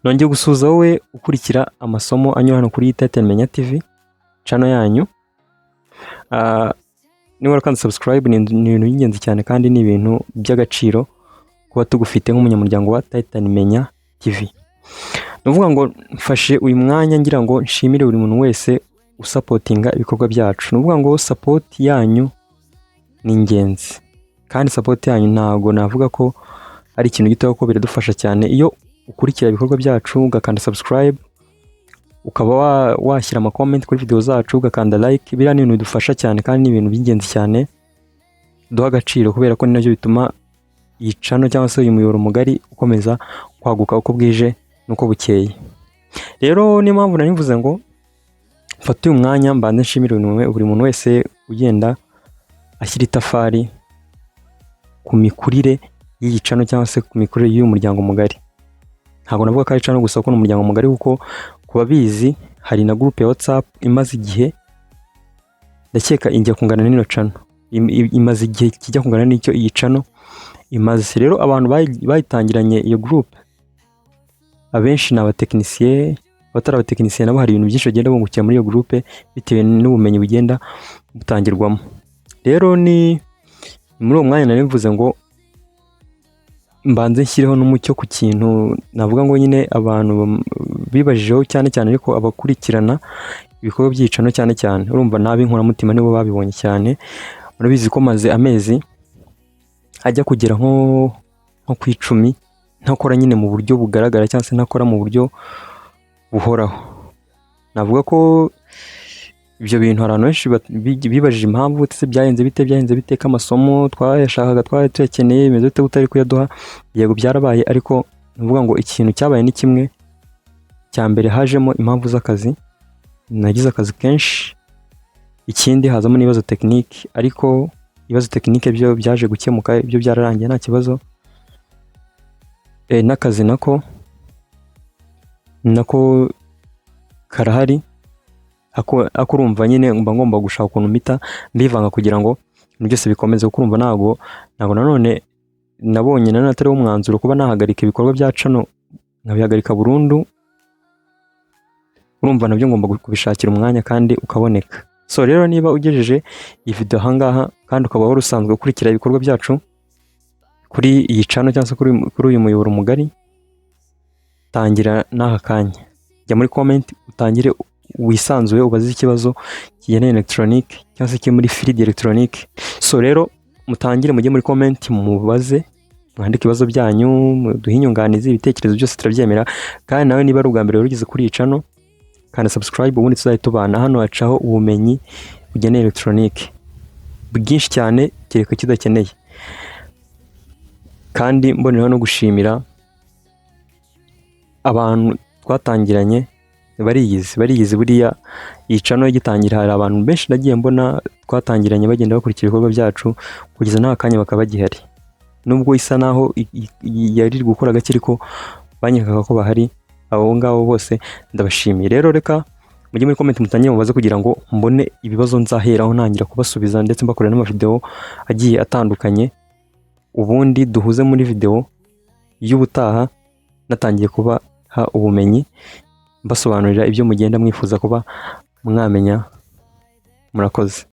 Nongeye gusuhuza wowe ukurikira amasomo anyura hano kuri Titan Menya TV channel yanyu. Niba warakanda subscribe ni ibintu by'ingenzi cyane kandi ni ibintu by'agaciro kuba tugufite nk'umunyamuryango wa Titan Menya TV. Nuvuga ngo mfashe uyu mwanya ngira ngo nshimire buri muntu wese usupportinga ibikorwa byacu. Nuvuga ngo support yanyu ni ingenzi kandi support yanyu ntago navuga ko ari ikintu gito ko biradufasha cyane. Iyo ukurikira ibikorwa byacu ugakanda subscribe, ukaba washyira ama comment kuri video zacu, ugakanda like, biriya ni ibintu bidufasha cyane kandi ni ibintu by'ingenzi cyane duha agaciro, kubera ko ni nabyo bituma iyi channel cyangwa se uyu muyoboro mugari ukomeza kwaguka uko bwije nuko bukeye. Rero ni mpamvu nari mvuze ngo mfate uyu mwanya mbanze nshimire buri muntu wese ugenda ashyira itafari ku mikurire y'iyi channel cyangwa se ku mikurire y'uyu muryango mugari. Ntabwo navuga ko ari channel gusa, ko n'umuryango mugari, kuko kuba bizi hari na group ya WhatsApp imaze igihe, ndakeka injya kungana n'ino channel, imaze igihe kijya kungana n'icyo iyi channel imaze. Rero abantu bayitangiranye iyo group abenshi ni abatekinisiye, abatari abatekinisiye nabo hari ibintu byinshi bagenda bungukira muri iyo group bitewe n'ubumenyi bugenda butangirwamo. Rero ni muri uwo mwanya nari mvuze ngo mbanze nshyireho n'umucyo ku kintu navuga ngo nyine abantu bibajijeho cyane cyane, ariko abakurikirana ibikorwa by'icano cyane cyane, urumva n'ab'inkoramutima nibo babibonye cyane. Murabizi ko maze amezi ajya kugera nko ku 10 ntakora nyine mu buryo bugaragara cyangwa se ntakora mu buryo buhoraho. Navuga ko ibyo bintu abantu benshi bibajije impamvu tse byahenze bite k'amasomo twayashakaga twari tuyakeneye bimeze bite utari kuyaduha. Yego byarabaye, ariko navuga ngo ikintu cyabaye ni kimwe. Cya mbere hajemo impamvu z'akazi, nagize akazi kenshi. Ikindi hazamo n'ibibazo technique, ariko ibibazo technique byo byaje gukemuka, ibyo byararangiye nta kibazo. N'akazi nako karahari, akurumva nyine mba ngomba gushaka ukuntu mpita mbivanga kugira ngo ibintu byose bikomeze. Ukurumva ntago nanone nabonye atari umwanzuro kuba nahagarika ibikorwa bya channel nkabihagarika burundu. Urumva nabyo ngomba kubishakira umwanya kandi ukaboneka. So rero niba ugejeje iyi video ahangaha kandi ukaba wari usanzwe ukurikira ibikorwa byacu kuri iyi channel cyangwa se kuri uyu muyoboro mugari, tangira n'aka kanya, jya muri comment utangire wisanzuye ubaze ikibazo kigeneye electronic cyangwa se muri field electronic. So rero mutangire mujye muri comment mubaze, mwandike ibibazo byanyu, duhe inyunganizi, ibitekerezo byose turabyemera. Kandi nawe niba ari ubwa mbere ugeze kuri iyi channel, kandi subscribe, ubundi tuzahita tubana. Hano hacaho ubumenyi bugeneye electronic bwinshi cyane kereka kidakeneye. Kandi mboneraho no gushimira abantu twatangiranye, bariyizi buriya iyi channel gitangira hari abantu benshi nagiye mbona twatangiranye bagenda bakurikira ibikorwa byacu kugeza n'aka kanya bakaba bagihari, nubwo isa naho yari gukora gake ariko banyekaga ko bahari. Abo ngabo bose ndabashimiye. Rero reka mujye muri comment mutangire mubaze kugira ngo mbone ibibazo nzaheraho ntangira kubasubiza, ndetse mbakorera n'amavideo agiye atandukanye, ubundi duhuze muri video y'ubutaha natangiye kubaha ubumenyi mbasobanurira ibyo mugenda mwifuza kuba mwamenya. Murakoze.